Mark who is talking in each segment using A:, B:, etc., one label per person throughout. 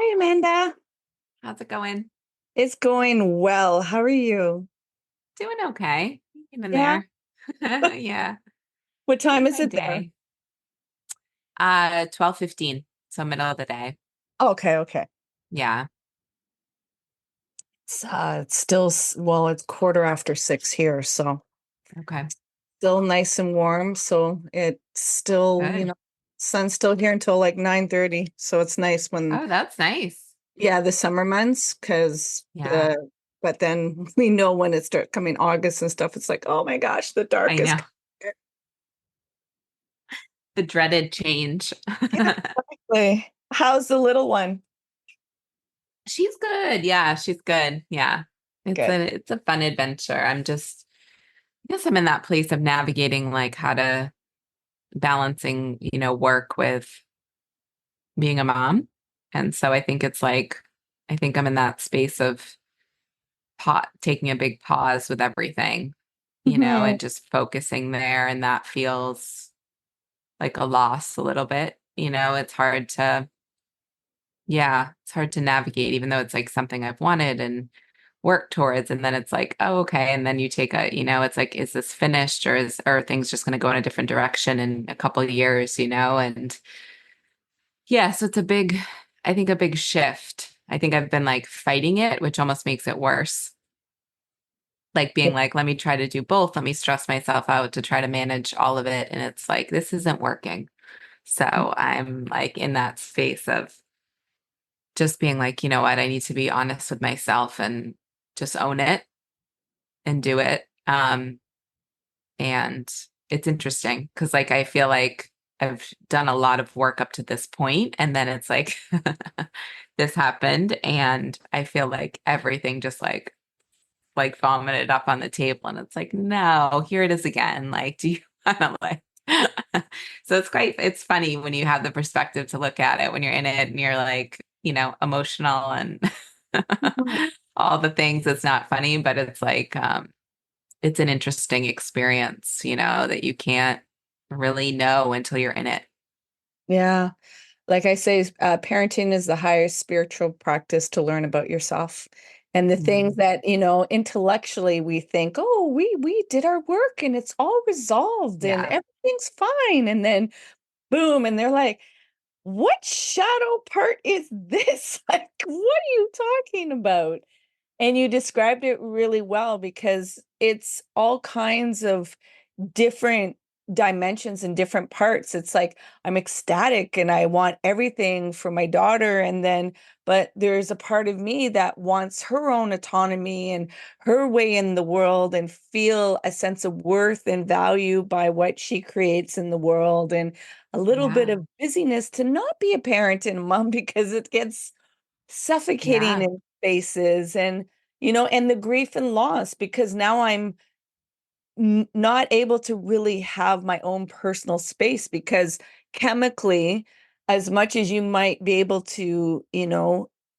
A: Hi, Amanda.
B: How's it going?
A: It's going well. How are you?
B: Doing okay. Hanging in
A: Yeah.
B: there. Yeah.
A: What time
B: Doing
A: is
B: my
A: it there?
B: day. 12:15. So middle of the day.
A: Okay, okay.
B: Yeah.
A: It's still, well, it's quarter after 6 here, so
B: Okay.
A: still nice and warm. So it's still,
B: Good.
A: sun's still here until like 9:30. So it's nice when,
B: Oh, that's nice.
A: yeah, the summer months,
B: Yeah.
A: but then we know when it starts coming August and stuff, it's like, oh my gosh, the
B: I
A: dark is
B: know.
A: coming.
B: The dreaded change.
A: Yeah, exactly. How's the little one?
B: She's good. Yeah, she's good. Yeah. It's
A: Good.
B: a fun adventure. I guess I'm in that place of navigating like how to balancing, work with being a mom. And so I think I'm in that space of taking a big pause with everything,
A: Mhm.
B: and just focusing there. And that feels like a loss a little bit. It's hard to navigate, even though it's like something I've wanted and worked towards. And then it's like, oh, okay. And then it's like, is this finished or are things just going to go in a different direction in a couple of years, And yeah, so I think a big shift. I think I've been like fighting it, which almost makes it worse, like being like, let me try to do both. Let me stress myself out to try to manage all of it. And it's like, this isn't working. So I'm like in that space of just being like, you know what? I need to be honest with myself and just own it and do it. And it's interesting because like I feel like I've done a lot of work up to this point, and then it's like this happened, and I feel like everything just like vomited up on the table, and it's like, no, here it is again. Like, do you want to like so it's funny when you have the perspective to look at it when you're in it and you're like, emotional and
A: Mhm.
B: all the things. It's not funny, but it's like it's an interesting experience, that you can't really know until you're in it.
A: Yeah. Like I say, parenting is the highest spiritual practice to learn about yourself. And the things
B: Mhm.
A: that, intellectually we think, oh, we did our work and it's all resolved and
B: Yeah.
A: everything's fine. And then boom, and they're like, what shadow part is this? Like, what are you talking about? And you described it really well because it's all kinds of different dimensions and different parts. It's like I'm ecstatic and I want everything for my daughter. And then, but there's a part of me that wants her own autonomy and her way in the world and feel a sense of worth and value by what she creates in the world. And a little bit
B: Yeah.
A: of busyness to not be a parent and a mom because it gets suffocating
B: Yeah.
A: in spaces and the grief and loss because now I'm not able to really have my own personal space because chemically, as much as you might be able to,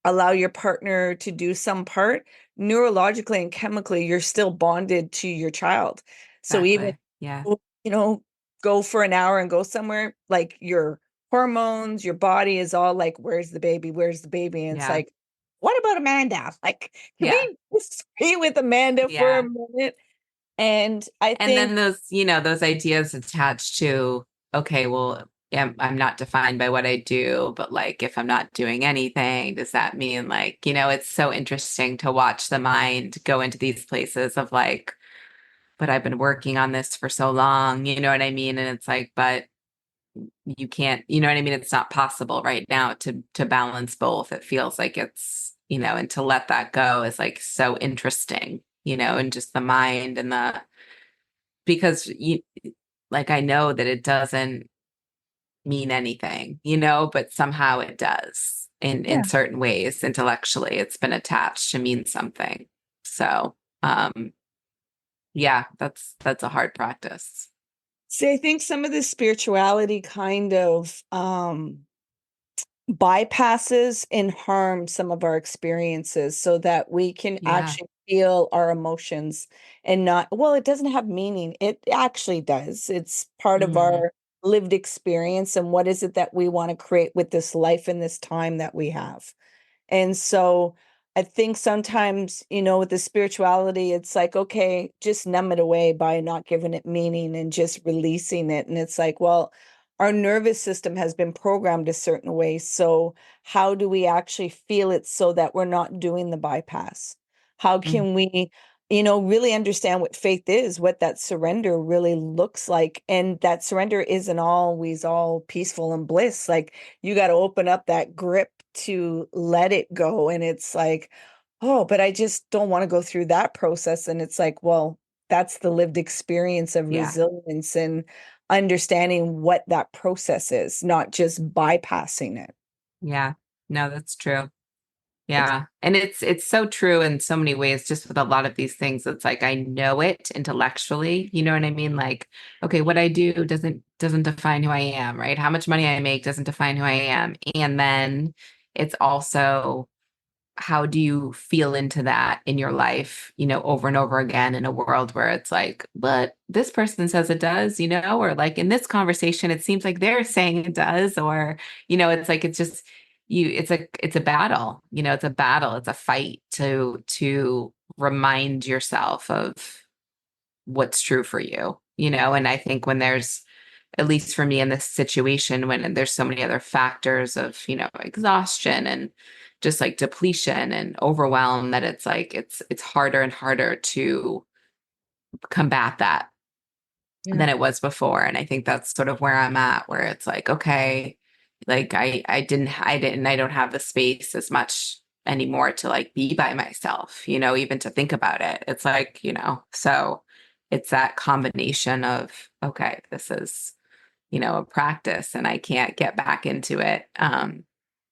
A: allow your partner to do some part, neurologically and chemically, you're still bonded to your child. So even,
B: Exactly. Yeah.
A: you know, go for an hour and go somewhere, like your hormones, your body is all like, where's the baby? Where's the baby? And it's
B: Yeah.
A: like, what about Amanda? Like, can
B: Yeah.
A: we just be with Amanda for a
B: Yeah.
A: minute? And I
B: And
A: think,
B: then those ideas attached to, okay, well, I'm not defined by what I do, but like if I'm not doing anything, does that mean like, it's so interesting to watch the mind go into these places of like, but I've been working on this for so long, you know what I mean? And it's like, but you can't, you know what I mean? It's not possible right now to balance both. It feels like it's, and to let that go is like so interesting, and just the mind and because like I know that it doesn't mean anything, but somehow it does in
A: yeah.
B: certain ways intellectually. It's been attached to mean something. So, yeah, that's a hard practice.
A: See, I think some of the spirituality kind of bypasses and harms some of our experiences so that we can
B: Yeah.
A: actually feel our emotions and not, well, it doesn't have meaning. It actually does. It's part of
B: Hmm.
A: our lived experience and what is it that we want to create with this life and this time that we have. And so I think sometimes, with the spirituality, it's like, okay, just numb it away by not giving it meaning and just releasing it. And it's like, well, our nervous system has been programmed a certain way. So how do we actually feel it so that we're not doing the bypass? How
B: Mhm.
A: can we, really understand what faith is, what that surrender really looks like? And that surrender isn't always all peaceful and bliss. Like you got to open up that grip to let it go. And it's like, oh, but I just don't want to go through that process. And it's like, well, that's the lived experience of
B: Yeah.
A: resilience and understanding what that process is, not just bypassing it.
B: Yeah. No, that's true.
A: It's,
B: Yeah. And it's so true in so many ways, just with a lot of these things. It's like I know it intellectually. You know what I mean? Like, okay, what I do doesn't define who I am, right? How much money I make doesn't define who I am. And then it's also how do you feel into that in your life, over and over again in a world where it's like, but this person says it does, or like in this conversation, it seems like they're saying it does, or, it's like, it's just it's a battle, it's a battle, it's a fight to remind yourself of what's true for you, and I think when there's at least for me in this situation when there's so many other factors of exhaustion and just like depletion and overwhelm that it's like it's harder and harder to combat that
A: yeah.
B: than it was before. And I think that's sort of where I'm at, where it's like, okay, like I don't have the space as much anymore to like be by myself, even to think about it. It's like, so it's that combination of, okay, this is a practice and I can't get back into it.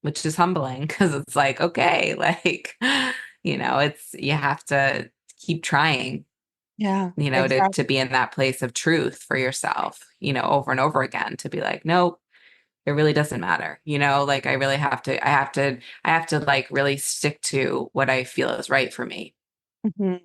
B: Which is humbling because it's like, okay, like, it's, you have to keep trying,
A: Yeah,
B: to
A: exactly.
B: be in that place of truth for yourself, over and over again, to be like, nope, it really doesn't matter. Like I really I have to like really stick to what I feel is right for me.
A: Mhm.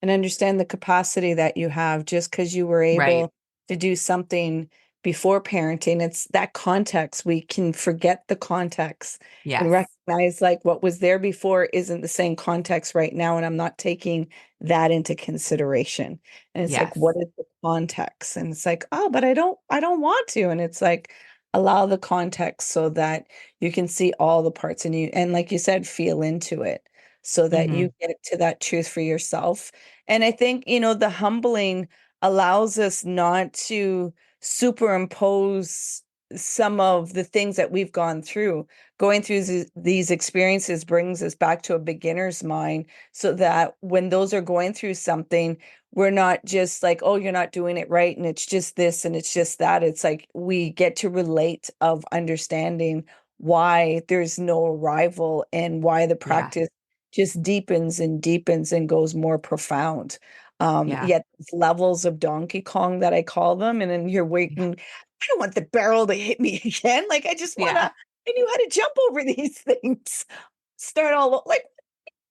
A: And understand the capacity that you have just because you were
B: Right.
A: able to do something before parenting. It's that context. We can forget the context and
B: Yes.
A: recognize like what was there before isn't the same context right now. And I'm not taking that into consideration. And it's like,
B: Yes.
A: what is the context? And it's like, oh, but I don't want to. And it's like, allow the context so that you can see all the parts and and like you said, feel into it so that
B: Hmm.
A: you get to that truth for yourself. And I think, the humbling allows us not to superimpose some of the things that we've gone through. Going through these experiences brings us back to a beginner's mind so that when those are going through something, we're not just like, oh, you're not doing it right. And it's just this and it's just that. It's like we get to relate of understanding why there's no arrival and why the
B: Yeah.
A: practice just deepens and goes more profound.
B: Yeah.
A: Yet levels of Donkey Kong that I call them, and then you're
B: Yeah.
A: waiting. I don't want the barrel to hit me again. Like I just wanna.
B: Yeah.
A: I knew how to jump over these things. Start like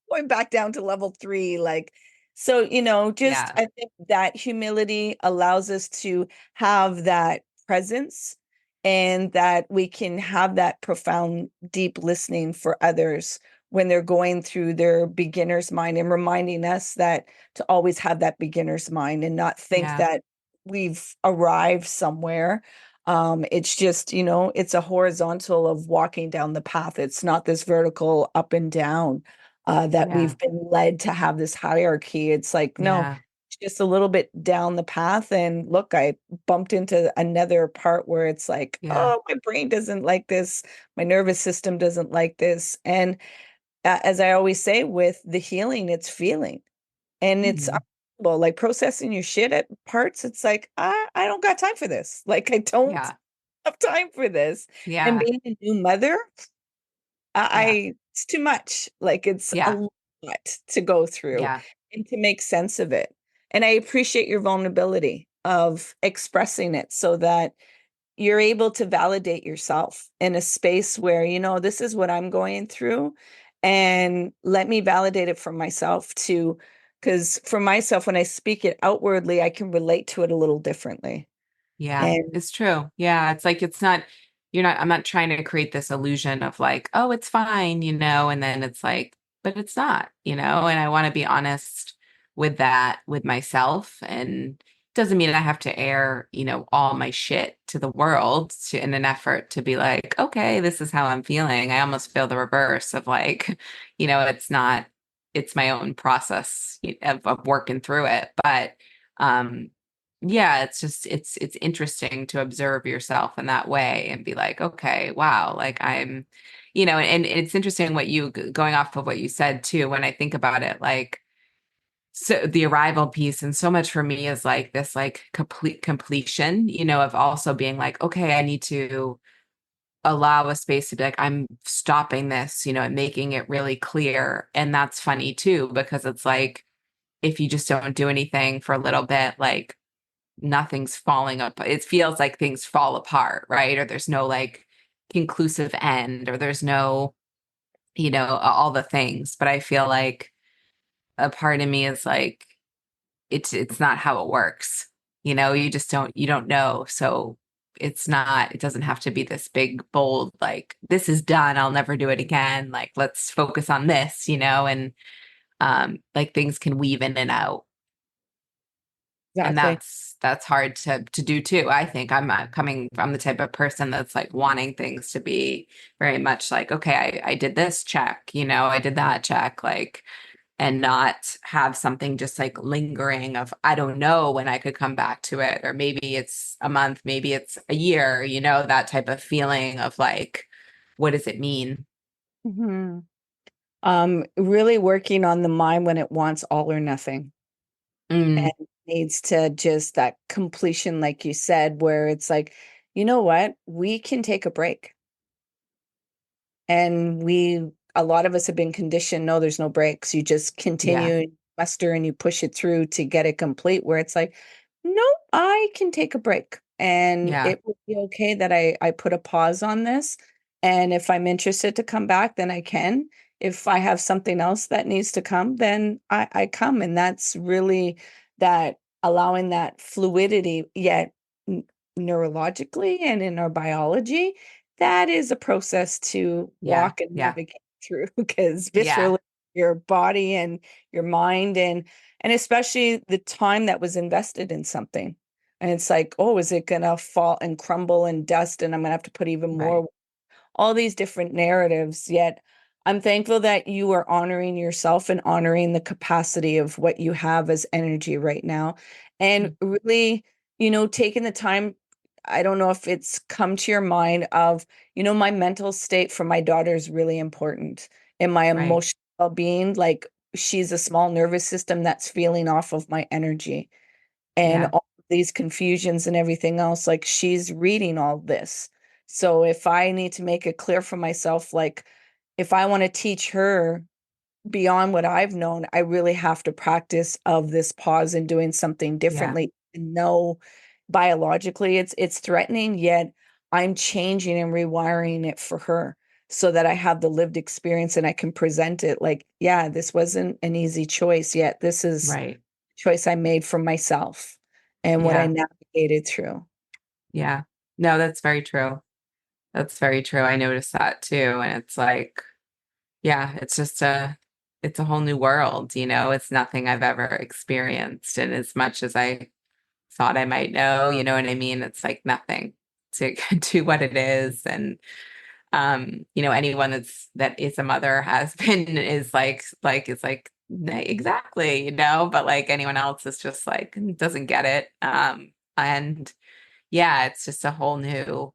A: going back down to level 3, like so, just
B: Yeah.
A: I think that humility allows us to have that presence and that we can have that profound, deep listening for others when they're going through their beginner's mind and reminding us that to always have that beginner's mind and not think
B: Yeah.
A: that we've arrived somewhere. It's just, it's a horizontal of walking down the path. It's not this vertical up and down that
B: Yeah.
A: we've been led to have this hierarchy. It's like, no,
B: Yeah.
A: it's just a little bit down the path. And look, I bumped into another part where it's like,
B: Yeah.
A: oh, my brain doesn't like this. My nervous system doesn't like this. And as I always say, with the healing, it's feeling. And it's
B: Hmm.
A: unbelievable. Like processing your shit at parts, it's like, I don't got time for this. Like, I don't
B: Yeah.
A: have time for this. And
B: Yeah.
A: being a new mother,
B: Yeah.
A: it's too much. Like it's a
B: Yeah.
A: lot to go through
B: Yeah.
A: and to make sense of it. And I appreciate your vulnerability of expressing it so that you're able to validate yourself in a space where, this is what I'm going through. And let me validate it for myself too. Because for myself, when I speak it outwardly, I can relate to it a little differently.
B: Yeah, it's true. Yeah, it's like it's not you're not I'm not trying to create this illusion of like, oh, it's fine, and then it's like, but it's not, and I want to be honest with that with myself and doesn't mean I have to air, all my shit to the world in an effort to be like, okay, this is how I'm feeling. I almost feel the reverse of like, it's not it's my own process of working through it. But um yeah, it's just it's interesting to observe yourself in that way and be like, okay, wow, like and it's interesting what you going off of what you said too, when I think about it, like so the arrival piece and so much for me is like this like complete completion, of also being like, okay, I need to allow a space to be like, I'm stopping this, and making it really clear. And that's funny too, because it's like if you just don't do anything for a little bit, like nothing's falling up. It feels like things fall apart, right? Or there's no like conclusive end, or there's no, all the things. But I feel like a part of me is like, it's not how it works. You don't know. So it doesn't have to be this big, bold, like, this is done. I'll never do it again. Like, let's focus on this, and like things can weave in and out. And
A: Exactly.
B: that's hard to do too. I think I'm coming from the type of person that's like wanting things to be very much like, okay, I did this check, I did that check, like, and not have something just like lingering of I don't know when I could come back to it, or maybe it's a month, maybe it's a year, that type of feeling of like, what does it mean?
A: Hmm. Really working on the mind when it wants all or nothing
B: Mm,
A: and needs to just that completion, like you said, where it's like, you know what, we can take a break. And a lot of us have been conditioned, no, there's no breaks. You just
B: yeah,
A: continue, muster, and you push it through to get it complete. Where it's like, no, I can take a break. And
B: yeah,
A: it will be okay that I put a pause on this. And if I'm interested to come back, then I can. If I have something else that needs to come, then I come. And that's really that allowing that fluidity, yet neurologically and in our biology that is a process to
B: yeah,
A: walk and
B: yeah,
A: navigate through because
B: yeah,
A: viscerally your body and your mind and especially the time that was invested in something. And it's like, oh, is it gonna fall and crumble and dust and I'm gonna have to put even
B: right,
A: more all these different narratives. Yet I'm thankful that you are honoring yourself and honoring the capacity of what you have as energy right now. And
B: mm,
A: really, taking the time. I don't know if it's come to your mind of, my mental state for my daughter is really important and my
B: right,
A: emotional well-being. Like she's a small nervous system that's feeling off of my energy and
B: yeah,
A: all these confusions and everything else, like she's reading all this. So if I need to make it clear for myself, like if I want to teach her beyond what I've known, I really have to practice of this pause and doing something
B: yeah,
A: differently. No, biologically it's threatening, yet I'm changing and rewiring it for her so that I have the lived experience and I can present it like, yeah, this wasn't an easy choice, yet this is
B: right,
A: choice I made for myself and what I
B: yeah,
A: navigated through.
B: yeah. No, that's very true. That's very true. I noticed that too. And it's like, yeah, it's a whole new world, It's nothing I've ever experienced. And as much as I thought I might know, you know what I mean? It's like nothing to to what it is. And anyone that is a mother has been is like exactly, but like anyone else is just like doesn't get it. And yeah, it's just a whole new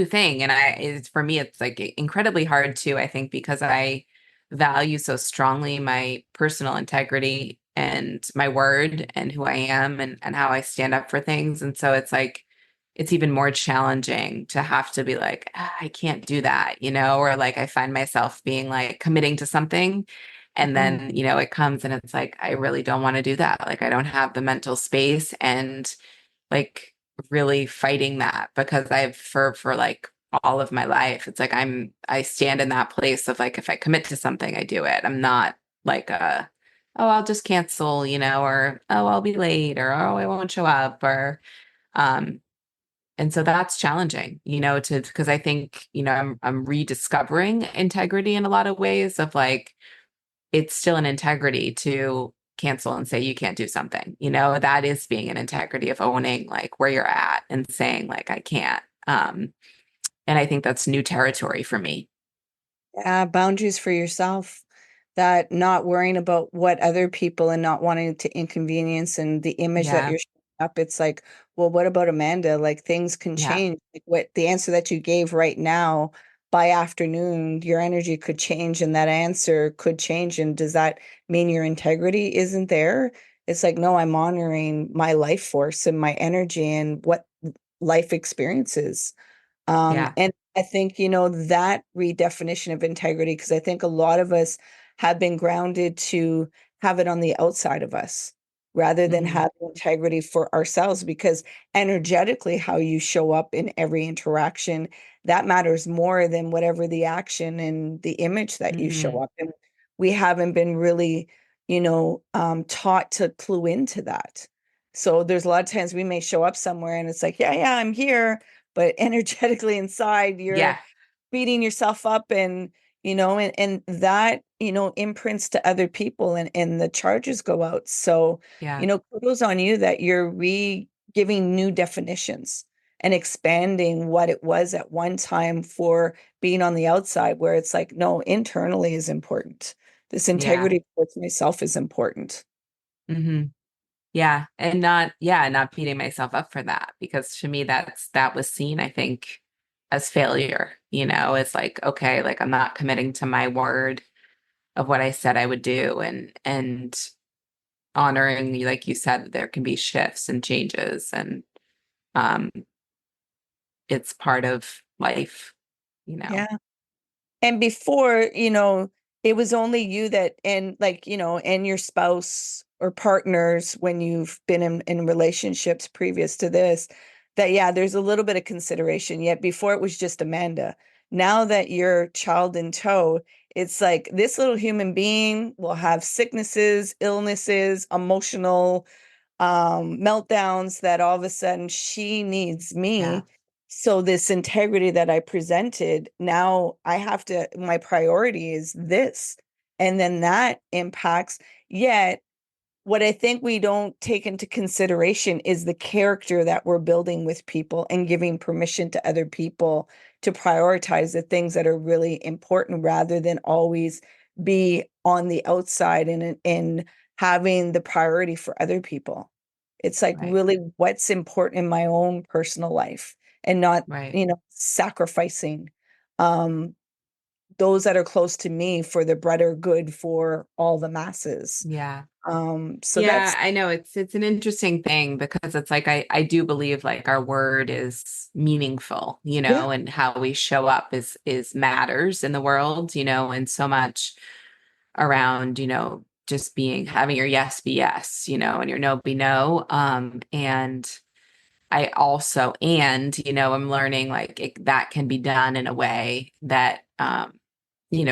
B: thing. And for me, it's like incredibly hard too, I think, because I value so strongly my personal integrity and my word and who I am and how I stand up for things. And so it's like, it's even more challenging to have to be like, "Ah, I can't do that, or like I find myself being like committing to something. And
A: Mhm.
B: then, it comes and it's like, I really don't want to do that. Like, I don't have the mental space. And like really fighting that because I've for like all of my life, it's like I stand in that place of like if I commit to something, I do it. I'm not like oh, I'll just cancel, or oh, I'll be late, or oh, I won't show up, or Um, and so that's challenging, to because I think, I'm rediscovering integrity in a lot of ways of like it's still an integrity to cancel and say you can't do something. That is being an integrity of owning like where you're at and saying like I can't. And I think that's new territory for me.
A: Yeah, boundaries for yourself, that not worrying about what other people and not wanting to inconvenience and the image that
B: Yeah.
A: you're showing up. It's like, well, what about Amanda? Like things can
B: Yeah.
A: change. Like what the answer that you gave right now, by afternoon, your energy could change and that answer could change. And does that mean your integrity isn't there? It's like, no, I'm honoring my life force and my energy and what life experiences.
B: Yeah.
A: And I think, that redefinition of integrity, because I think a lot of us have been grounded to have it on the outside of us rather than
B: Hmm.
A: have integrity for ourselves, because energetically, how you show up in every interaction, that matters more than whatever the action and the image that you show
B: Hmm.
A: up. And we haven't been really, taught to clue into that. So there's a lot of times we may show up somewhere and it's like, yeah, yeah, I'm here, but energetically inside
B: Yeah.
A: you're beating yourself up, and and that imprints to other people, and the charges go out. So
B: Yeah.
A: kudos on you that you're giving new definitions and expanding what it was at one time for being on the outside, where it's like, no, internally is important. This
B: Yeah.
A: integrity towards myself is important.
B: Hmm. Yeah. And not beating myself up for that because to me that was seen, I think, as failure. It's like, okay, like I'm not committing to my word of what I said I would do and honoring, like you said, that there can be shifts and changes and um it's part of life.
A: Yeah. And before, it was only you that, and like, and your spouse or partners when you've been in relationships previous to this, that, yeah, there's a little bit of consideration. Yet before it was just Amanda. Now that you're child in tow, it's like this little human being will have sicknesses, illnesses, emotional meltdowns, that all of a sudden she needs
B: Yeah.
A: me. So this integrity that I presented, now I have to, my priority is this. And then that impacts. Yet what I think we don't take into consideration is the character that we're building with people and giving permission to other people to prioritize the things that are really important rather than always be on the outside and having the priority for other people. It's like
B: Right.
A: really what's important in my own personal life and not,
B: Right.
A: sacrificing um, those that are close to me for the better good for all the masses.
B: Yeah.
A: So
B: Yeah,
A: that's,
B: I know it's an interesting thing because it's like I do believe like our word is meaningful,
A: yeah,
B: and how we show up is matters in the world, and so much around, just being having your yes be yes, and your no be no. And I also, I'm learning like that can be done in a way that,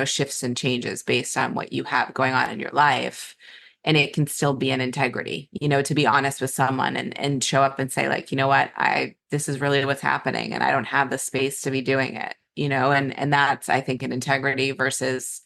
B: shifts and changes based on what you have going on in your life. And it can still be an integrity, to be honest with someone and show up and say, like, you know what, this is really what's happening and I don't have the space to be doing it, and that's, I think, an integrity versus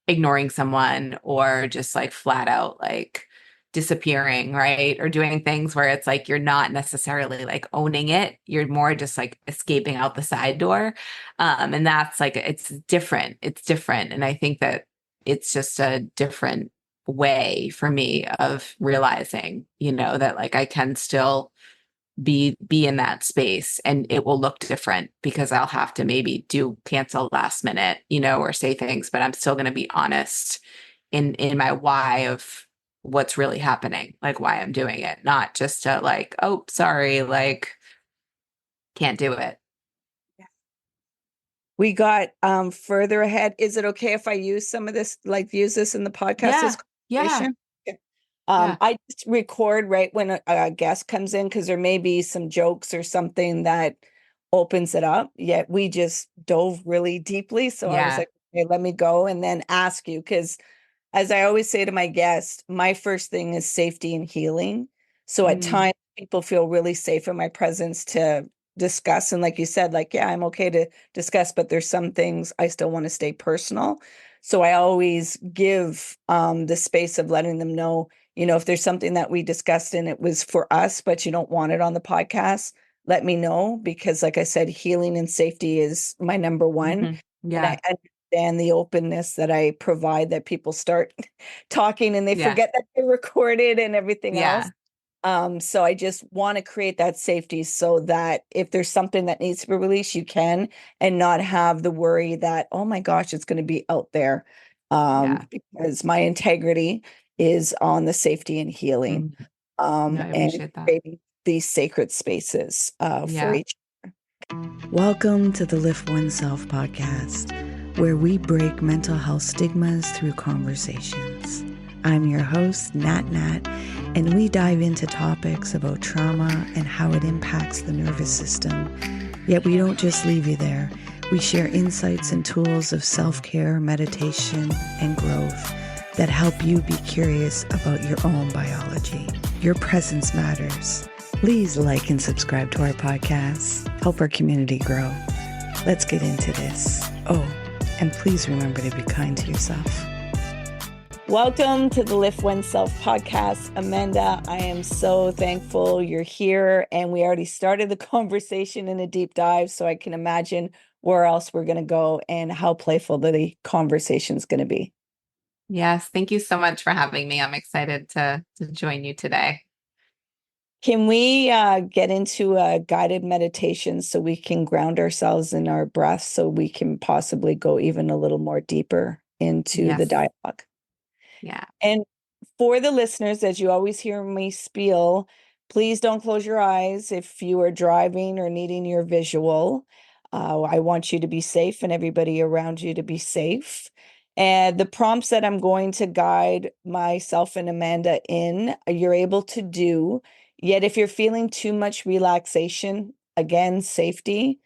B: ignoring someone or just like flat out like disappearing, right? Or doing things where it's like you're not necessarily like owning it. You're more just like escaping out the side door. And that's like it's different. It's different. And I think that it's just a different way for me of realizing, that like I can still be in that space and it will look different because I'll have to maybe do cancel last minute, or say things, but I'm still going to be honest in my why of what's really happening, like why I'm doing it, not just to like, oh, sorry, like can't do it.
A: we got further ahead. Is it okay if I use some of this, like use this in the podcast, this
B: Yeah. Yeah.
A: conversation? Okay.
B: Yeah.
A: I just record right when a guest comes in because there may be some jokes or something that opens it up. Yet we just dove really deeply. So I was
B: Yeah.
A: like, okay, let me go and then ask you, because as I always say to my guests, my first thing is safety and healing. So at
B: Mm.
A: times people feel really safe in my presence to discuss. And like you said, like, yeah, I'm okay to discuss, but there's some things I still want to stay personal. So I always give the space of letting them know, if there's something that we discussed and it was for us, but you don't want it on the podcast, let me know. Because like I said, healing and safety is my number one.
B: Hmm.
A: And
B: Yeah.
A: I understand the openness that I provide, that people start talking and they
B: Yeah.
A: forget that they recorded and everything else.
B: Yeah.
A: So I just want to create that safety so that if there's something that needs to be released, you can, and not have the worry that, oh my gosh, it's going to be out there.
B: Yeah.
A: Because my integrity is on the safety and healing,
B: Mhm. No, I
A: and
B: appreciate that.
A: creating these sacred spaces for
B: Yeah.
A: each. Welcome to the Lift Oneself podcast, where we break mental health stigmas through conversations. I'm your host, Nat Nat, and we dive into topics about trauma and how it impacts the nervous system. Yet we don't just leave you there. We share insights and tools of self-care, meditation, and growth that help you be curious about your own biology. Your presence matters. Please like and subscribe to our podcast. Help our community grow. Let's get into this. Oh, and please remember to be kind to yourself. Welcome to the Lift Oneself podcast. Amanda, I am so thankful you're here, and we already started the conversation in a deep dive, so I can imagine where else we're going to go and how playful the conversation is going to be.
B: Yes. Thank you so much for having me. I'm excited to join you today.
A: Can we get into a guided meditation so we can ground ourselves in our breath, so we can possibly go even a little more deeper into the
B: Yes.
A: dialogue?
B: Yeah.
A: And for the listeners, as you always hear me spiel, please don't close your eyes if you are driving or needing your visual. I want you to be safe and everybody around you to be safe. And the prompts that I'm going to guide myself and Amanda in, you're able to do. Yet if you're feeling too much relaxation, again, safety,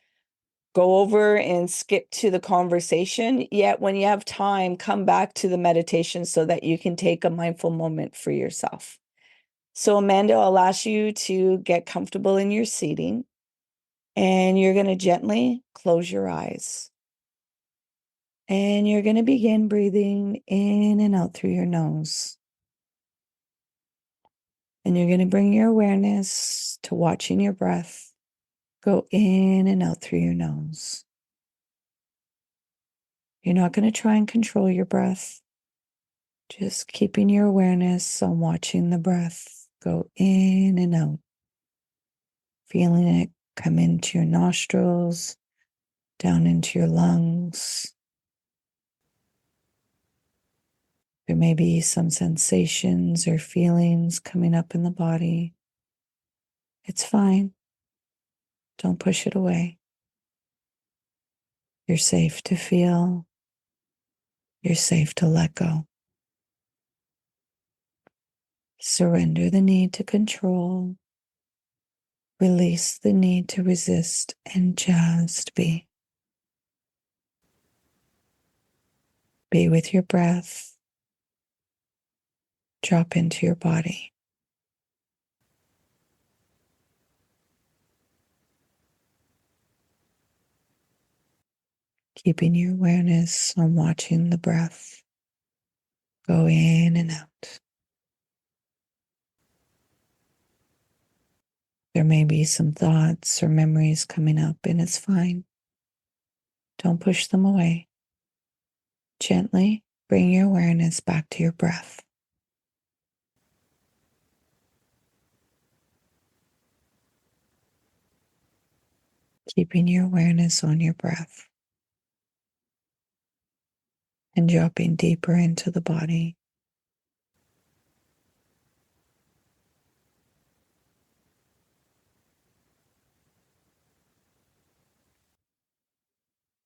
A: go over and skip to the conversation. Yet when you have time, come back to the meditation so that you can take a mindful moment for yourself. So, Amanda, I'll ask you to get comfortable in your seating, and you're going to gently close your eyes. And you're going to begin breathing in and out through your nose. And you're going to bring your awareness to watching your breath go in and out through your nose. You're not going to try and control your breath. Just keeping your awareness on watching the breath go in and out, feeling it come into your nostrils, down into your lungs. There may be some sensations or feelings coming up in the body. It's fine. Don't push it away. You're safe to feel. You're safe to let go. Surrender the need to control. Release the need to resist and just be. Be with your breath. Drop into your body. Keeping your awareness on watching the breath go in and out. There may be some thoughts or memories coming up, and it's fine. Don't push them away. Gently bring your awareness back to your breath. Keeping your awareness on your breath and dropping deeper into the body.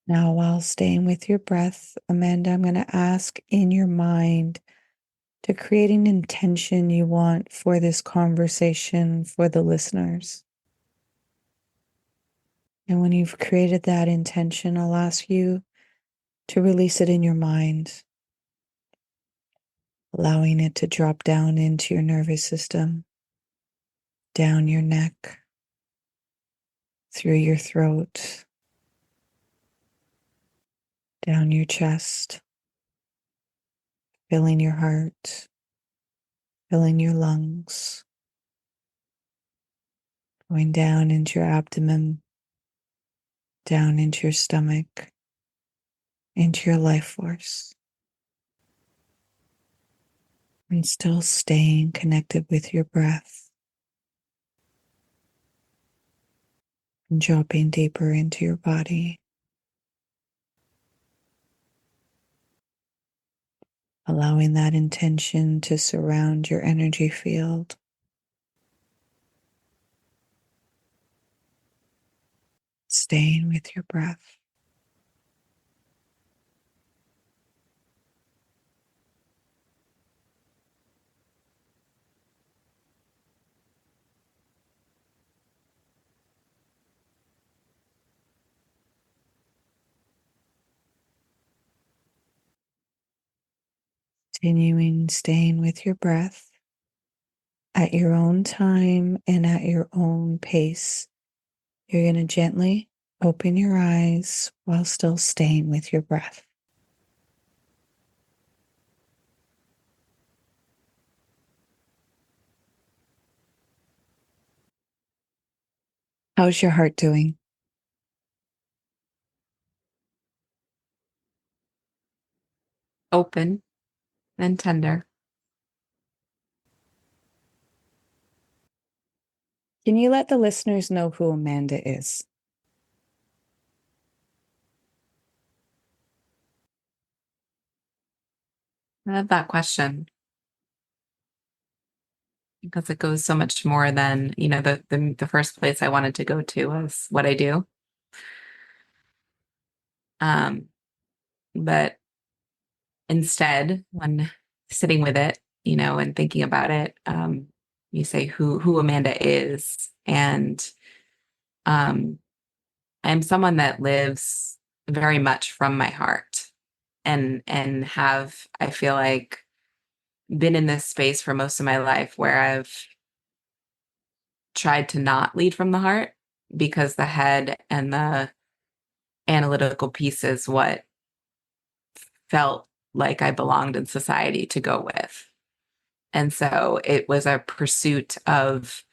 A: Now, while staying with your breath, Amanda, I'm going to ask in your mind to create an intention you want for this conversation for the listeners. And when you've created that intention, I'll ask you to release it in your mind, allowing it to drop down into your nervous system, down your neck, through your throat, down your chest, filling your heart, filling your lungs, going down into your abdomen, down into your stomach, into your life force, and still staying connected with your breath and dropping deeper into your body, allowing that intention to surround your energy field. Staying with your breath. Continuing staying with your breath at your own time and at your own pace. You're going to gently open your eyes while still staying with your breath. How's your heart doing?
B: Open and tender.
A: Can you let the listeners know who Amanda is?
B: I love that question because it goes so much more than, the first place I wanted to go to was what I do. Um, but instead, when sitting with it, and thinking about it, you say who Amanda is. And I'm someone that lives very much from my heart and have, I feel like, been in this space for most of my life where I've tried to not lead from the heart because the head and the analytical piece is what felt like I belonged in society to go with. And so it was a pursuit of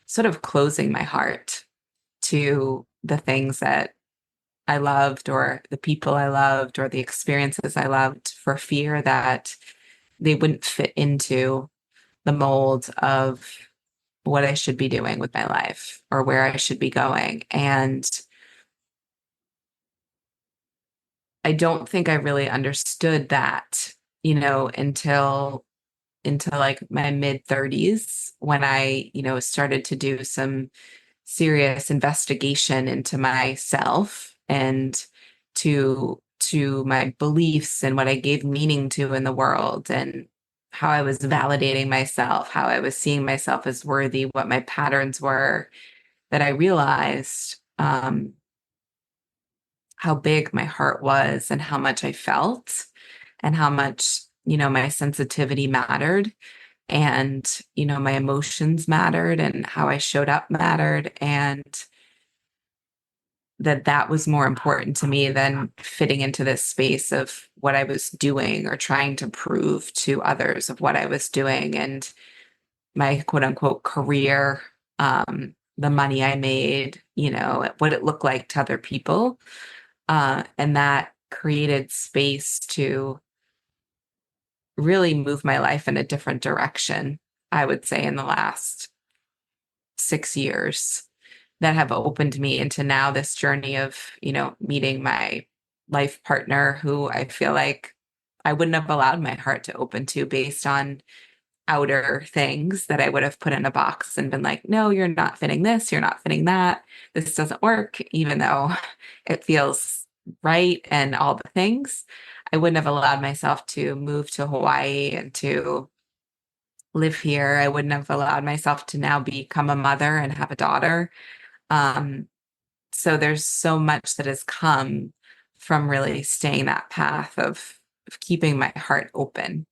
B: sort of closing my heart to the things that I loved or the people I loved or the experiences I loved for fear that they wouldn't fit into the mold of what I should be doing with my life or where I should be going. And I don't think I really understood that, until like my mid 30s when I, started to do some serious investigation into myself and to my beliefs and what I gave meaning to in the world and how I was validating myself, how I was seeing myself as worthy, what my patterns were, that I realized how big my heart was and how much I felt and how much, my sensitivity mattered and, my emotions mattered and how I showed up mattered. And that was more important to me than fitting into this space of what I was doing or trying to prove to others of what I was doing and my quote unquote career, the money I made, what it looked like to other people. And that created space to really move my life in a different direction, I would say, in the last 6 years that have opened me into now this journey of, meeting my life partner who I feel like I wouldn't have allowed my heart to open to based on outer things that I would have put in a box and been like, no, you're not fitting this, you're not fitting that. This doesn't work, even though it feels right and all the things. I wouldn't have allowed myself to move to Hawaii and to live here. I wouldn't have allowed myself to now become a mother and have a daughter. Um, so there's so much that has come from really staying that path of keeping my heart open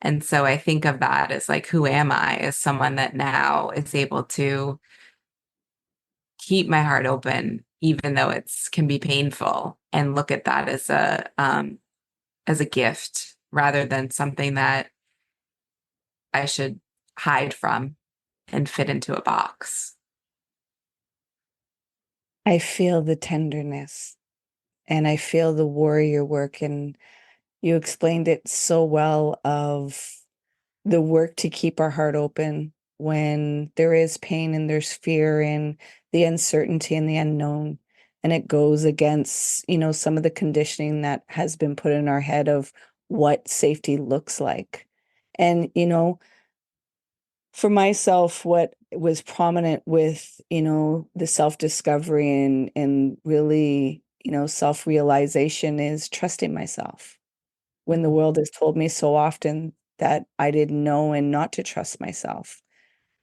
B: And so I think of that as like, who am I as someone that now is able to keep my heart open, even though it's can be painful, and look at that as a gift rather than something that I should hide from and fit into a box.
A: I feel the tenderness and I feel the warrior work. And you explained it so well of the work to keep our heart open when there is pain and there's fear and the uncertainty and the unknown. And it goes against, some of the conditioning that has been put in our head of what safety looks like. And, for myself, what was prominent with, the self-discovery and really, self-realization is trusting myself when the
B: Mhm.
A: world has told me so often that I didn't know and not to trust myself,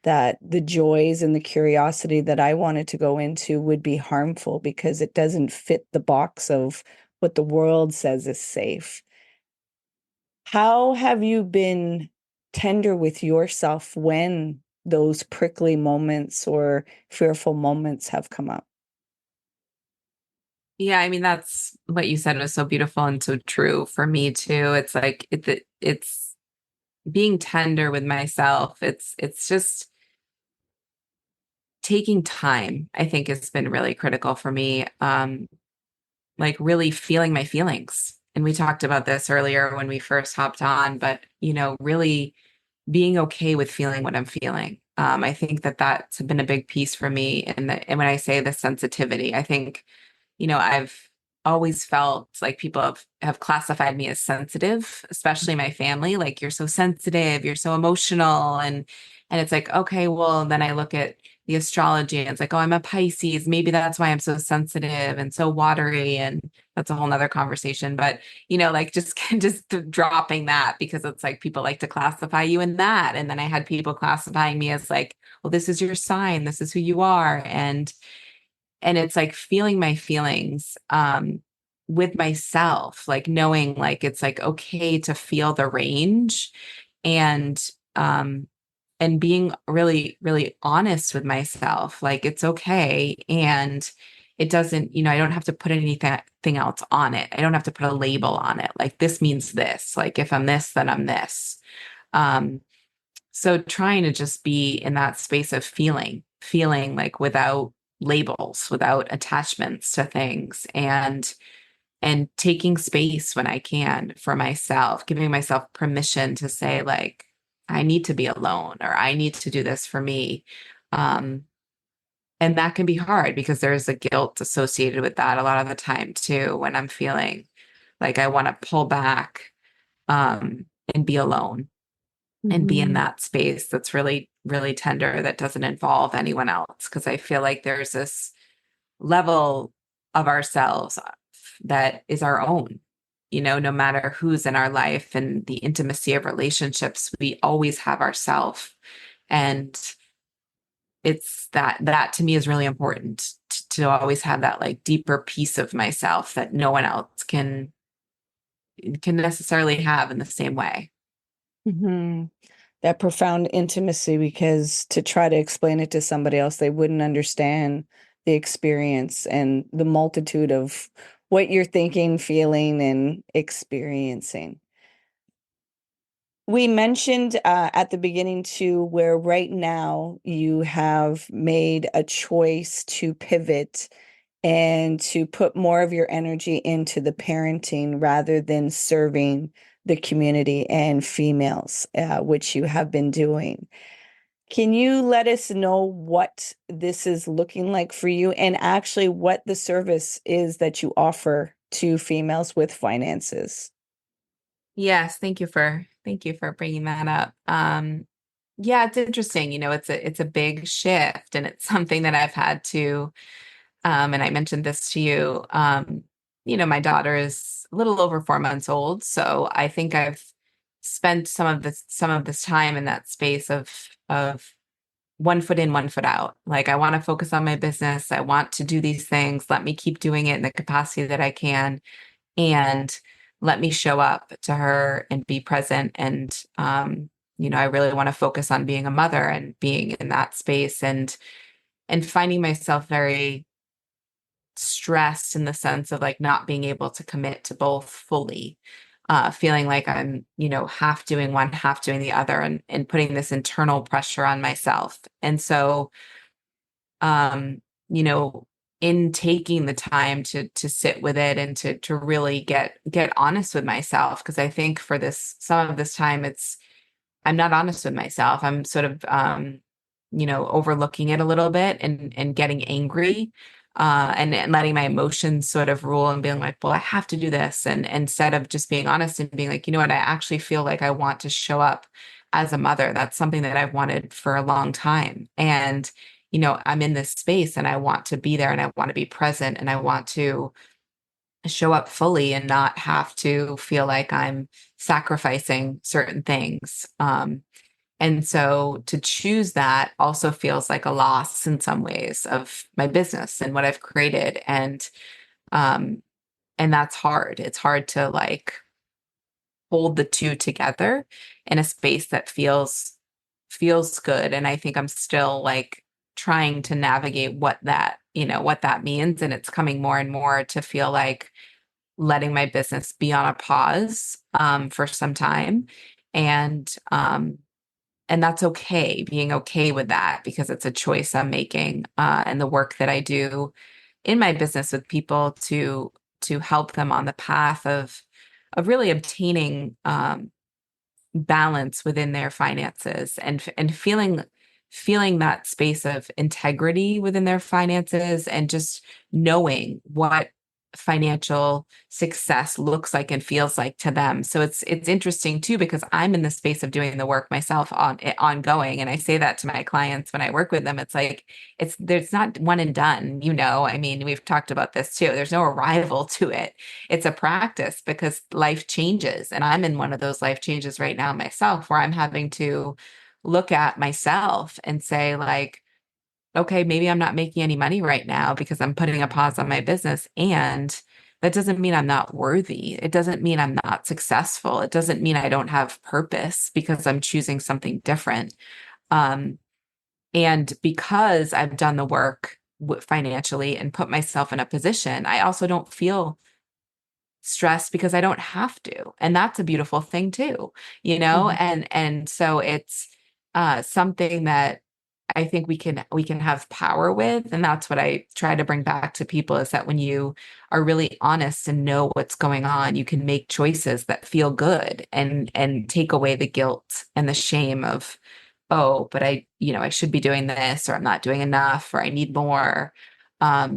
A: that the joys and the curiosity that I wanted to go into would be harmful because it doesn't fit the box of what the world says is safe. How have you been tender with yourself when those prickly moments or fearful moments have come up?
B: Yeah, I mean that's what you said was so beautiful and so true for me too. It's like it's being tender with myself. It's just taking time, I think has been really critical for me. Like really feeling my feelings. And we talked about this earlier when we first hopped on, but really being okay with feeling what I'm feeling. I think that that's been a big piece for me. And when I say the sensitivity, I think I've always felt like people have classified me as sensitive, especially my family. Like, you're so sensitive, you're so emotional. And it's like, okay, well, then I look at the astrology and it's like, oh, I'm a Pisces. Maybe that's why I'm so sensitive and so watery. And that's a whole nother conversation. But, like just dropping that because it's like people like to classify you in that. And then I had people classifying me as like, well, this is your sign, this is who you are. And it's like feeling my feelings with myself, like knowing like it's like okay to feel the range, and um and being really really honest with myself, like it's okay. And it doesn't, I don't have to put anything else on it. I don't have to put a label on it, like this means this, like if I'm this then I'm this. um so trying to just be in that space of feeling like without labels, without attachments to things, and taking space when I can for myself, giving myself permission to say like, I need to be alone or I need to do this for me. Um, and that can be hard because there's a guilt associated with that a lot of the time too, when I'm feeling like I want to pull back and be alone and be in
A: Mhm.
B: that space that's really, really tender, that doesn't involve anyone else. Because I feel like there's this level of ourselves that is our own, no matter who's in our life and the intimacy of relationships, we always have ourself. And it's that to me is really important to always have that like deeper piece of myself that no one else can necessarily have in the same way.
A: Mhm. That profound intimacy, because to try to explain it to somebody else, they wouldn't understand the experience and the multitude of what you're thinking, feeling, and experiencing. We mentioned at the beginning too, where right now you have made a choice to pivot and to put more of your energy into the parenting rather than serving the community and females, which you have been doing. Can you let us know what this is looking like for you and actually what the service is that you offer to females with finances?
B: Yes, thank you for bringing that up. Yeah, it's interesting. It's a big shift, and it's something that I've had to. And I mentioned this to you. My daughter is a little over 4 months old, so I think I've spent some of this time in that space of one foot in, one foot out. Like, I want to focus on my business. I want to do these things. Let me keep doing it in the capacity that I can. And let me show up to her and be present. And, I really want to focus on being a mother and being in that space and finding myself very stressed in the sense of like not being able to commit to both fully, feeling like I'm, half doing one, half doing the other, and putting this internal pressure on myself. And so, um, you know, in taking the time to sit with it and to really get honest with myself, because I think for this some of this time I'm not honest with myself. I'm sort of, overlooking it a little bit and getting angry, and letting my emotions sort of rule and being like, well, I have to do this. And instead of just being honest and being like, you know what, I actually feel like I want to show up as a mother. That's something that I've wanted for a long time. And, I'm in this space and I want to be there and I want to be present and I want to show up fully and not have to feel like I'm sacrificing certain things. And so to choose that also feels like a loss in some ways of my business and what I've created. Um, and that's hard. It's hard to like hold the two together in a space that feels good. And I think I'm still like trying to navigate what that means. And it's coming more and more to feel like letting my business be on a pause, for some time. And, and that's okay, being okay with that because it's a choice I'm making, and the work that I do in my business with people to help them on the path of really obtaining, balance within their finances and feeling that space of integrity within their finances and just knowing what financial success looks like and feels like to them. So it's interesting too because I'm in the space of doing the work myself on it ongoing, and I say that to my clients when I work with them. It's like there's not one and done, I mean, we've talked about this too. There's no arrival to it. It's a practice because life changes. And I'm in one of those life changes right now myself where I'm having to look at myself and say, like, okay, maybe I'm not making any money right now because I'm putting a pause on my business. And that doesn't mean I'm not worthy. It doesn't mean I'm not successful. It doesn't mean I don't have purpose because I'm choosing something different. Um, and because I've done the work financially and put myself in a position, I also don't feel stressed because I don't have to. And that's a beautiful thing too,
A: Mhm.
B: and so it's something that I think we can have power with. And that's what I try to bring back to people is that when you are really honest and know what's going on, you can make choices that feel good and take away the guilt and the shame of, oh, but I should be doing this, or I'm not doing enough, or I need more.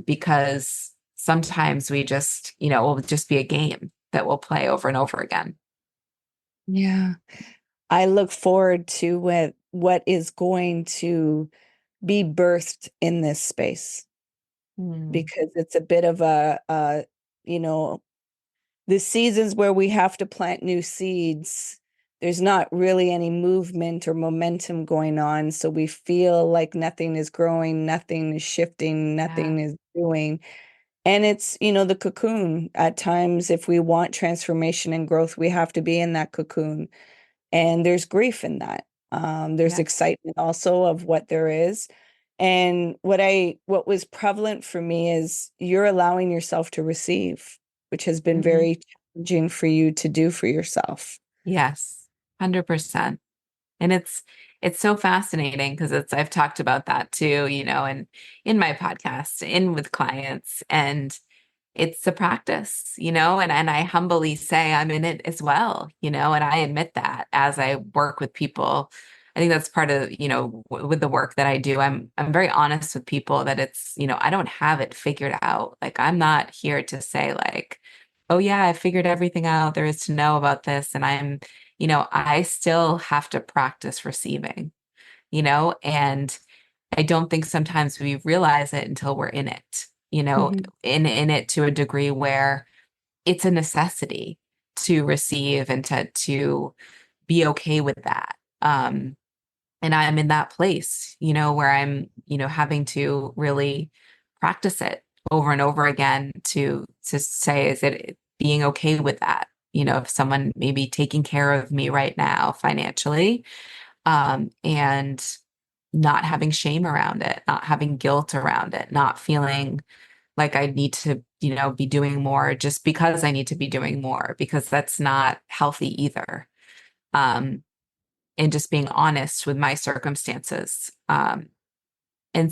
B: Because sometimes we just, it will just be a game that we'll play over and over again.
A: Yeah. I look forward to what is going to be birthed in this space
B: Mm,
A: because it's a bit of you know, the seasons where we have to plant new seeds. There's not really any movement or momentum going on. So we feel like nothing is growing, nothing is shifting,
B: yeah.
A: nothing is doing. And it's, the cocoon. At times, if we want transformation and growth, we have to be in that cocoon. And there's grief in that. There's
B: Yeah.
A: excitement also of what there is. And what was prevalent for me is you're allowing yourself to receive, which has been
B: Mhm.
A: very challenging for you to do for yourself.
B: Yes, 100%. And it's so fascinating because I've talked about that too, and in my podcast, in with clients, and it's a practice, and I humbly say I'm in it as well, and I admit that as I work with people. I think that's part of, with the work that I do. I'm very honest with people that it's, I don't have it figured out. Like I'm not here to say like, oh yeah, I figured everything out there is to know about this. And I still have to practice receiving, and I don't think sometimes we realize it until we're in it,
A: Mhm.
B: in it to a degree where it's a necessity to receive and to be okay with that. And I'm in that place, where I'm, having to really practice it over and over again to say, is it being okay with that? if someone may be taking care of me right now financially, and not having shame around it, not having guilt around it, not feeling like I need to, be doing more just because I need to be doing more, because that's not healthy either. Um, and just being honest with my circumstances. And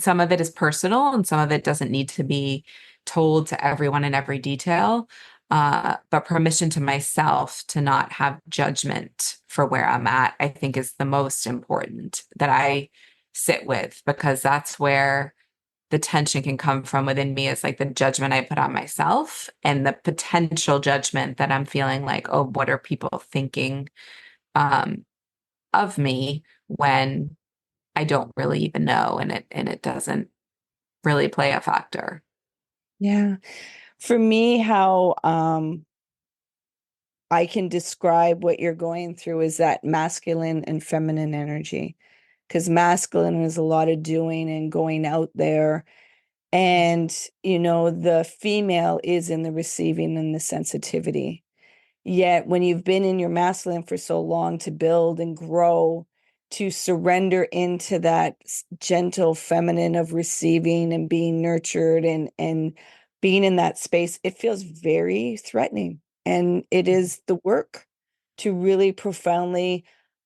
B: some of it is personal and some of it doesn't need to be told to everyone in every detail. But permission to myself to not have judgment for where I'm at, I think is the most important that I sit with, because that's where the tension can come from within me, is like the judgment I put on myself and the potential judgment that I'm feeling like, oh, what are people thinking um, of me, when I don't really even know, and it doesn't really play a factor.
A: Yeah. For me, how I can describe what you're going through is that masculine and feminine energy. Because masculine is a lot of doing and going out there. And, the female is in the receiving and the sensitivity. Yet, when you've been in your masculine for so long to build and grow, to surrender into that gentle feminine of receiving and being nurtured and being in that space, it feels very threatening. And it is the work to really profoundly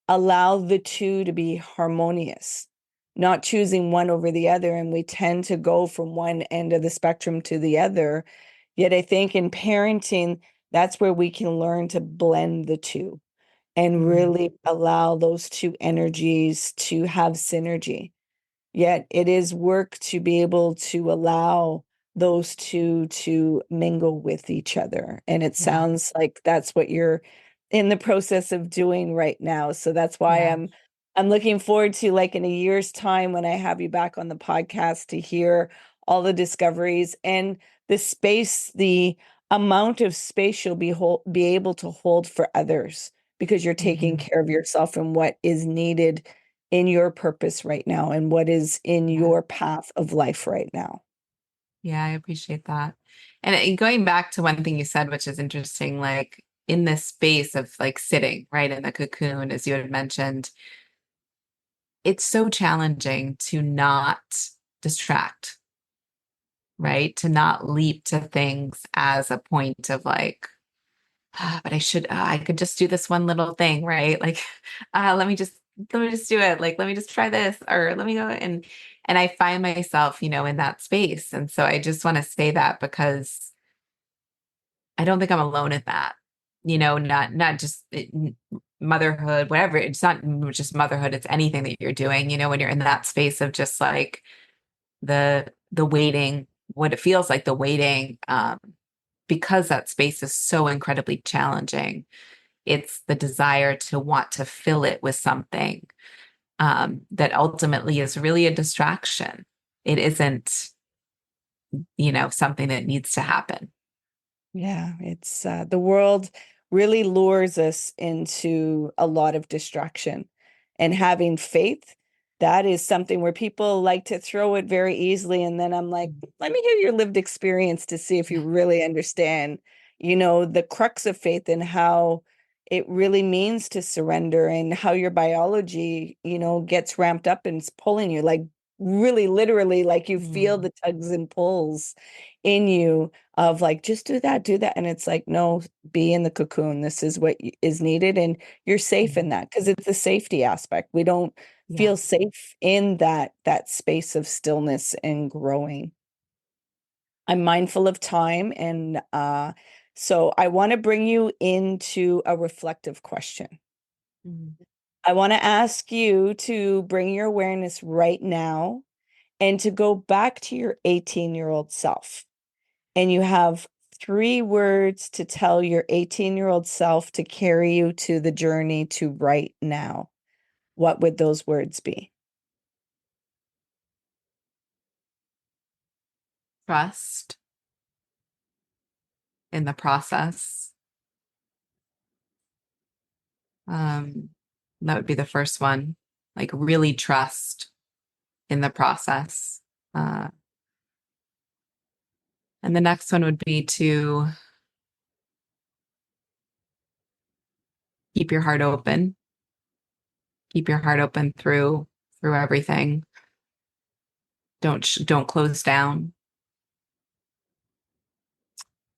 A: allow the two to be harmonious, not choosing one over the other. And we tend to go from one end of the spectrum to the other. Yet I think in parenting, that's where we can learn to blend the two and
B: Mm,
A: really allow those two energies to have synergy. Yet it is work to be able to allow those two to mingle with each other. And it
B: yeah,
A: sounds like that's what you're in the process of doing right now. So that's why
B: yeah,
A: I'm looking forward to, like, in a year's time when I have you back on the podcast, to hear all the discoveries and the space, the amount of space you'll be able to hold for others, because you're taking
B: hmm,
A: care of yourself and what is needed in your purpose right now and what is in
B: yeah,
A: your path of life right now.
B: yeah. I appreciate that. And going back to one thing you said, which is interesting, like in this space of like sitting right in the cocoon, as you had mentioned, it's so challenging to not distract, right? To not leap to things as a point of like, but I could just do this one little thing, right? Like, let me just do it. Like, let me just try this, or let me go. And I find myself, in that space. And so I just want to say that because I don't think I'm alone in that, not just motherhood, whatever. It's not just motherhood. It's anything that you're doing, when you're in that space of just like the waiting, what it feels like, the waiting, because that space is so incredibly challenging. It's the desire to want to fill it with something, that ultimately is really a distraction. It isn't, something that needs to happen.
A: Yeah, it's the world really lures us into a lot of distraction, and having faith, that is something where people like to throw it very easily. And then I'm like, let me hear your lived experience to see if you really understand, the crux of faith and how it really means to surrender, and how your biology, gets ramped up and it's pulling you, like really literally, like you feel
B: Mm,
A: the tugs and pulls in you of like, just do that. And it's like, no, be in the cocoon. This is what is needed. And you're safe in
B: mhm.
A: that, because it's the safety aspect. We don't
B: Yeah.
A: feel safe in that space of stillness and growing. I'm mindful of time. And so I want to bring you into a reflective question.
B: Mhm.
A: I want to ask you to bring your awareness right now and to go back to your 18-year-old self. And you have 3 words to tell your 18-year-old self to carry you to the journey to right now. What would those words be?
B: Trust in the process. Um, that would be the first one. Like really trust in the process. Uh, and the next one would be to keep your heart open. Keep your heart open through everything. Don't close down.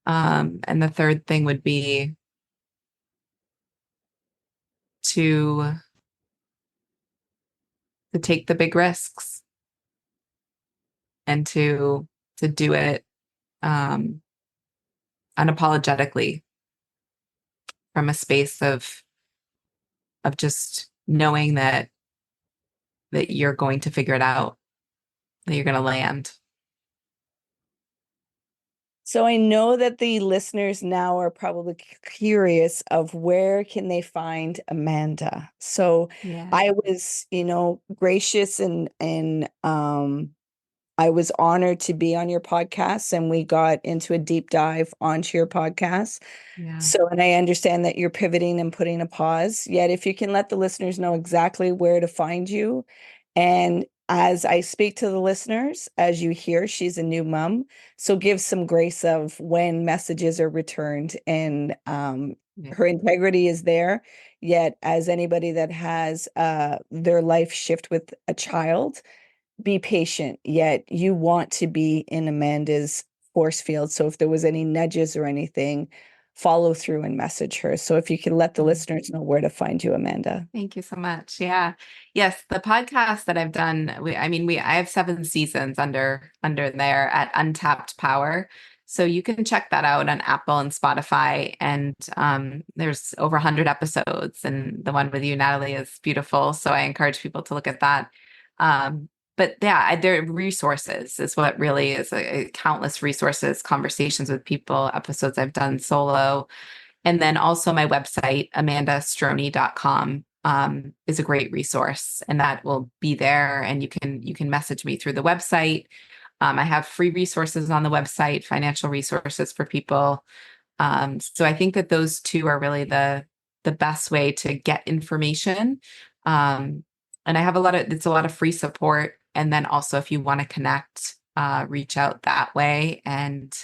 B: And the third thing would be to to take the big risks and to do it um, unapologetically from a space of just knowing that you're going to figure it out, that you're going to land.
A: So I know that the listeners now are probably curious of where can they find Amanda. So
B: Yeah.
A: I was, gracious and I was honored to be on your podcast, and we got into a deep dive onto your podcast.
B: Yeah.
A: So, and I understand that you're pivoting and putting a pause. Yet, if you can let the listeners know exactly where to find you. And as I speak to the listeners, as you hear, she's a new mom. So, give some grace of when messages are returned, and
B: Yeah.
A: her integrity is there. Yet, as anybody that has their life shift with a child, be patient, yet you want to be in Amanda's force field. So if there was any nudges or anything, follow through and message her. So if you can let the
B: Mm.
A: listeners know where to find you, Amanda.
B: Thank you so much. Yeah. Yes, the podcast that I've done, I have 7 seasons under there at Untapped Power. So you can check that out on Apple and Spotify. And there's over 100 episodes. And the one with you, Natalie, is beautiful. So I encourage people to look at that. But yeah, there are resources is what really is countless resources, conversations with people, episodes I've done solo. And then also my website, amandastrojny.com, is a great resource, and that will be there. And you can message me through the website. I have free resources on the website, financial resources for people. So I think that those two are really the best way to get information. Um, and I have it's a lot of free support. And then also if you want to connect, reach out that way. And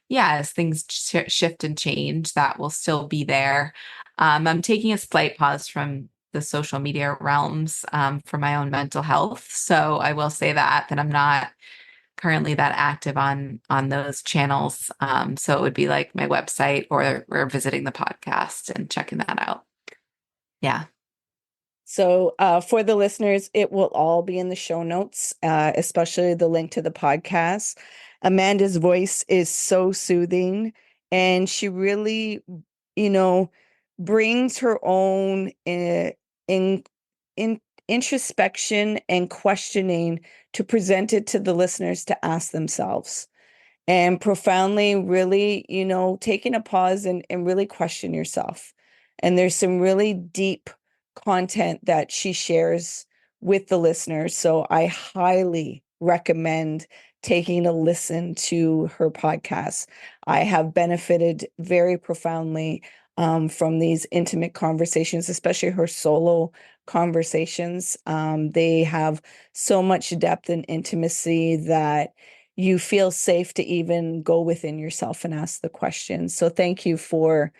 B: yeah, as things shift and change, that will still be there. I'm taking a slight pause from the social media realms for my own mental health. So I will say that I'm not currently that active on those channels. So it would be like my website or visiting the podcast and checking that out. Yeah.
A: So, for the listeners, it will all be in the show notes, especially the link to the podcast. Amanda's voice is so soothing, and she really, you know, brings her own in in introspection and questioning to present it to the listeners to ask themselves and profoundly really, taking a pause and really question yourself. And there's some really deep content that she shares with the listeners. So I highly recommend taking a listen to her podcast. I have benefited very profoundly from these intimate conversations, especially her solo conversations. They have so much depth and intimacy that you feel safe to even go within yourself and ask the questions. So thank you for,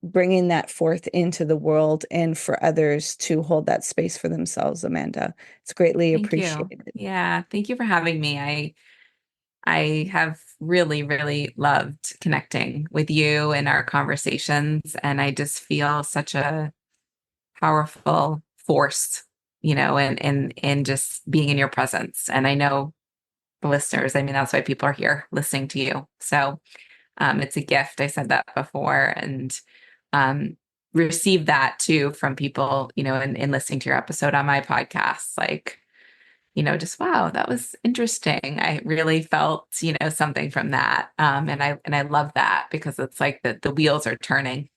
A: bringing that forth into the world and for others to hold that space for themselves, Amanda. It's greatly
B: Thank you.
A: appreciated.
B: Yeah. Thank you for having me. I have really, really loved connecting with you and our conversations. And I just feel such a powerful force, in just being in your presence. And I know the listeners, I mean, that's why people are here listening to you. So it's a gift. I said that before, and um, receive that too from people, in listening to your episode on my podcast. Like, just wow, that was interesting. I really felt, something from that. And I love that because it's like the wheels are turning,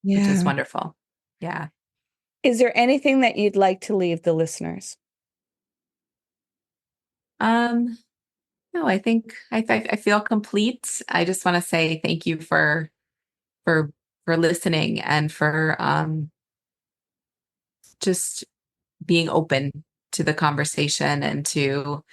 B: which is
A: Yeah.
B: wonderful. Yeah.
A: Is there anything that you'd like to leave the listeners?
B: Um, no, I think I feel complete. I just want to say thank you for for listening and for just being open to the conversation and to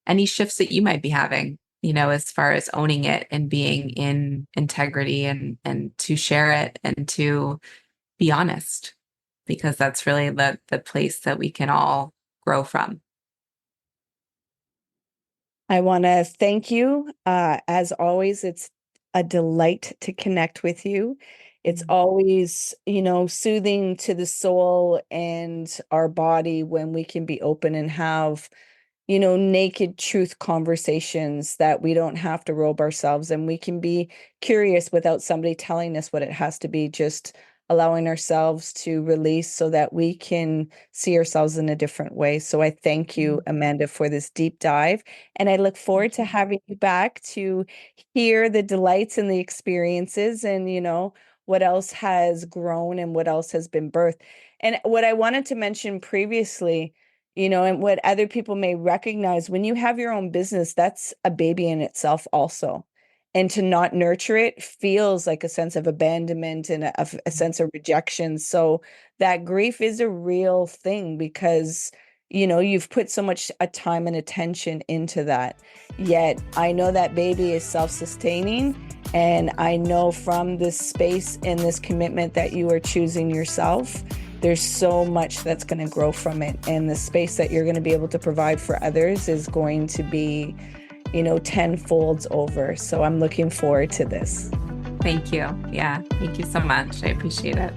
B: any shifts that you might be having, as far as owning it and being in integrity and to share it and to be honest, because that's really the place that we can all grow from.
A: I want to thank you. As always, it's a delight to connect with you. It's always, soothing to the soul and our body when we can be open and have, naked truth conversations that we don't have to robe ourselves, and we can be curious without somebody telling us what it has to be, just allowing ourselves to release so that we can see ourselves in a different way. So I thank you, Amanda, for this deep dive. And I look forward to having you back to hear the delights and the experiences and, what else has grown and what else has been birthed. And what I wanted to mention previously, and what other people may recognize, when you have your own business, that's a baby in itself also. And to not nurture it feels like a sense of abandonment and a sense of rejection. So that grief is a real thing because, you've put so much time and attention into that. Yet I know that baby is self-sustaining. And I know from this space and this commitment that you are choosing yourself, there's so much that's going to grow from it. And the space that you're going to be able to provide for others is going to be, tenfolds over. So I'm looking forward to this.
B: Thank you. Yeah. Thank you so much. I appreciate it.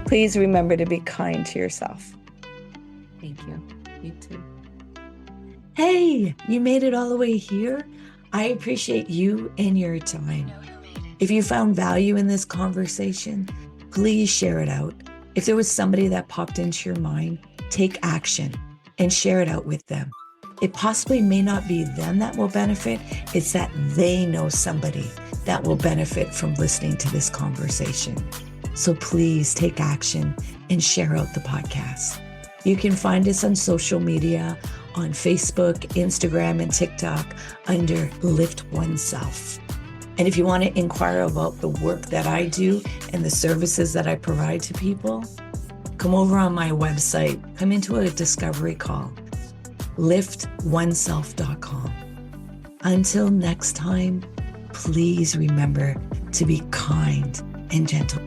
A: Please remember to be kind to yourself.
B: Thank you. You too.
C: Hey, you made it all the way here. I appreciate you and your time. If you found value in this conversation, please share it out. If there was somebody that popped into your mind, take action and share it out with them. It possibly may not be them that will benefit. It's that they know somebody that will benefit from listening to this conversation. So please take action and share out the podcast. You can find us on social media, on Facebook, Instagram, and TikTok under Lift Oneself. And if you want to inquire about the work that I do and the services that I provide to people, come over on my website, come into a discovery call, liftoneself.com. Until next time, please remember to be kind and gentle.